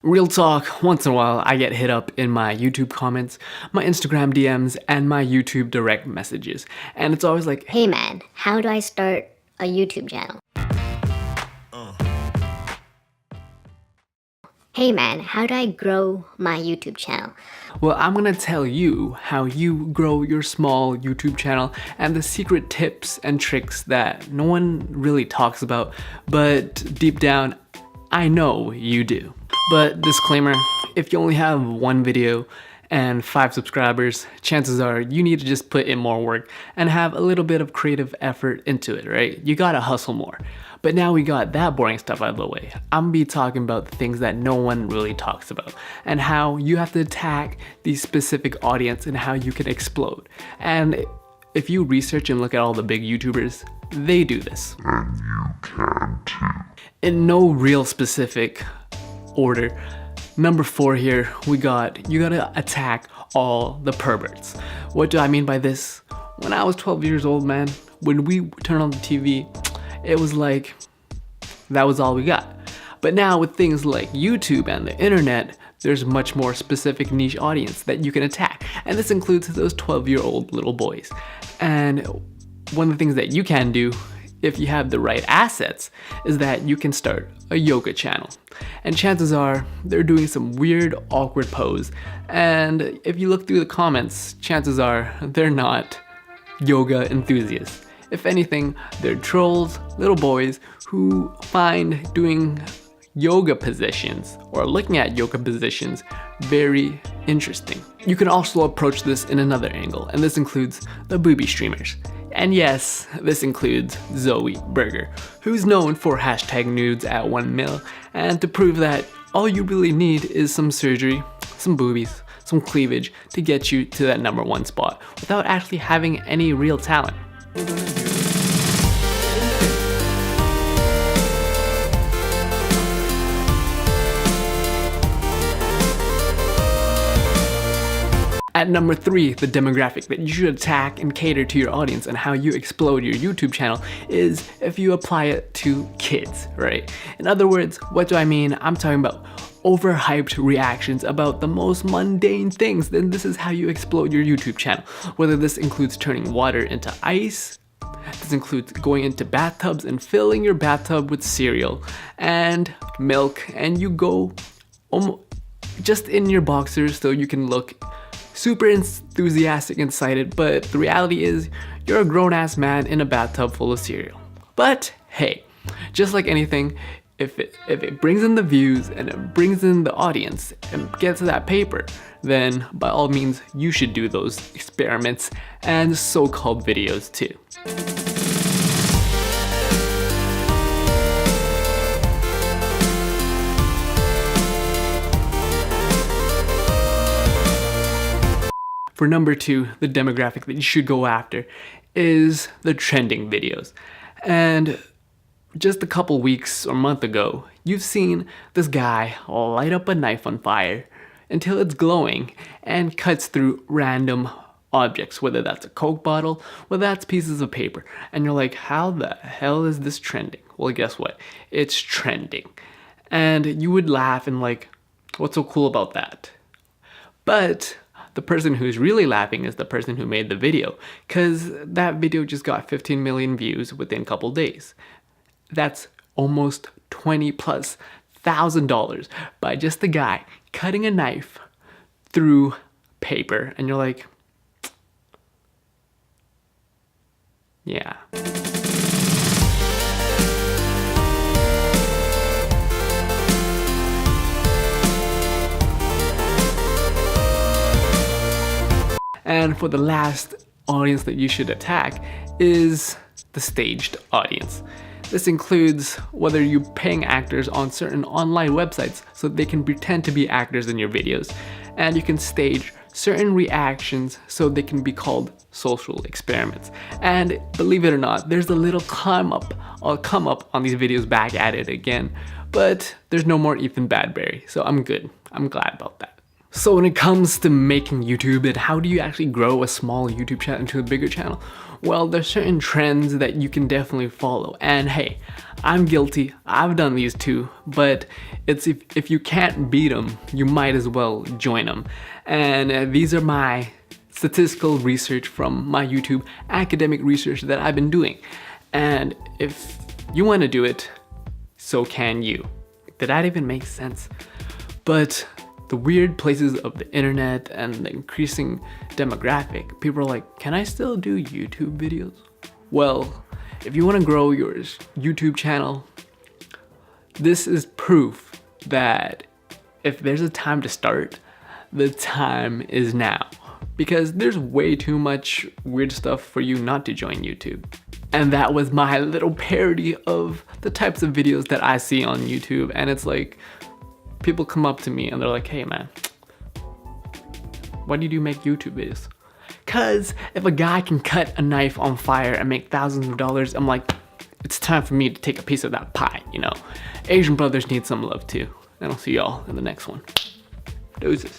Real talk, once in a while I get hit up in my YouTube comments, my Instagram DMs, and my YouTube direct messages. And it's always like, Hey man, how do I start a YouTube channel? Hey man, how do I grow my YouTube channel? well, I'm gonna tell you how you grow your small YouTube channel and the secret tips and tricks that no one really talks about, but deep down, I know you do. But disclaimer, if you only have one video and 5 subscribers, chances are you need to just put in more work and have a little bit of creative effort into it, right? You gotta hustle more. But now we got that boring stuff out of the way. I'm gonna be talking about the things that no one really talks about and how you have to attack the specific audience and how you can explode. And if you research and look at all the big YouTubers, they do this. And you can too. In no real specific order. Number 4 here, you gotta attack all the perverts. What do I mean by this? When I was 12 years old, man, when we turned on the TV, it was like, that was all we got. But now with things like YouTube and the internet, there's much more specific niche audience that you can attack. And this includes those 12-year-old little boys. And one of the things that you can do, if you have the right assets, is that you can start a yoga channel. And chances are they're doing some weird, awkward pose. And if you look through the comments, chances are they're not yoga enthusiasts. If anything, they're trolls, little boys who find doing yoga positions or looking at yoga positions very interesting. You can also approach this in another angle, and this includes the booby streamers. And yes, this includes Zoe Burger, who's known for #nudes at 1 mil, and to prove that all you really need is some surgery, some boobies, some cleavage to get you to that #1 spot without actually having any real talent. At number 3, the demographic that you should attack and cater to your audience and how you explode your YouTube channel is if you apply it to kids, right? In other words, what do I mean? I'm talking about overhyped reactions about the most mundane things. Then this is how you explode your YouTube channel. Whether this includes turning water into ice, this includes going into bathtubs and filling your bathtub with cereal and milk, and you go just in your boxers so you can look super enthusiastic and excited, but the reality is you're a grown-ass man in a bathtub full of cereal. But hey, just like anything, if it brings in the views and it brings in the audience and gets that paper, then by all means you should do those experiments and so-called videos too. For number 2, the demographic that you should go after is the trending videos. And just a couple weeks or month ago, you've seen this guy light up a knife on fire until it's glowing and cuts through random objects, whether that's a Coke bottle, whether that's pieces of paper. And you're like, how the hell is this trending? Well, guess what? It's trending. And you would laugh and like, what's so cool about that? But the person who's really laughing is the person who made the video, because that video just got 15 million views within a couple days. That's almost $20,000+ by just the guy cutting a knife through paper. And you're like, yeah. And for the last audience that you should attack is the staged audience. This includes whether you're paying actors on certain online websites so they can pretend to be actors in your videos, and you can stage certain reactions so they can be called social experiments. And believe it or not, there's a little come up on these videos back at it again, but there's no more Ethan Badberry, so I'm good. I'm glad about that. So when it comes to making YouTube and how do you actually grow a small YouTube channel into a bigger channel? Well, there's certain trends that you can definitely follow. And hey, I'm guilty. I've done these too, but it's if you can't beat them, you might as well join them. And these are my statistical research from my YouTube academic research that I've been doing. And if you want to do it, so can you. Did that even make sense? But the weird places of the internet and the increasing demographic, people are like, can I still do YouTube videos? Well, if you want to grow your YouTube channel, this is proof that if there's a time to start, the time is now. Because there's way too much weird stuff for you not to join YouTube. And that was my little parody of the types of videos that I see on YouTube. And it's like, people come up to me and they're like, hey man, why do you make YouTube videos? Cause if a guy can cut a knife on fire and make thousands of dollars, I'm like, it's time for me to take a piece of that pie, you know? Asian brothers need some love too. And I'll see y'all in the next one. Deuces.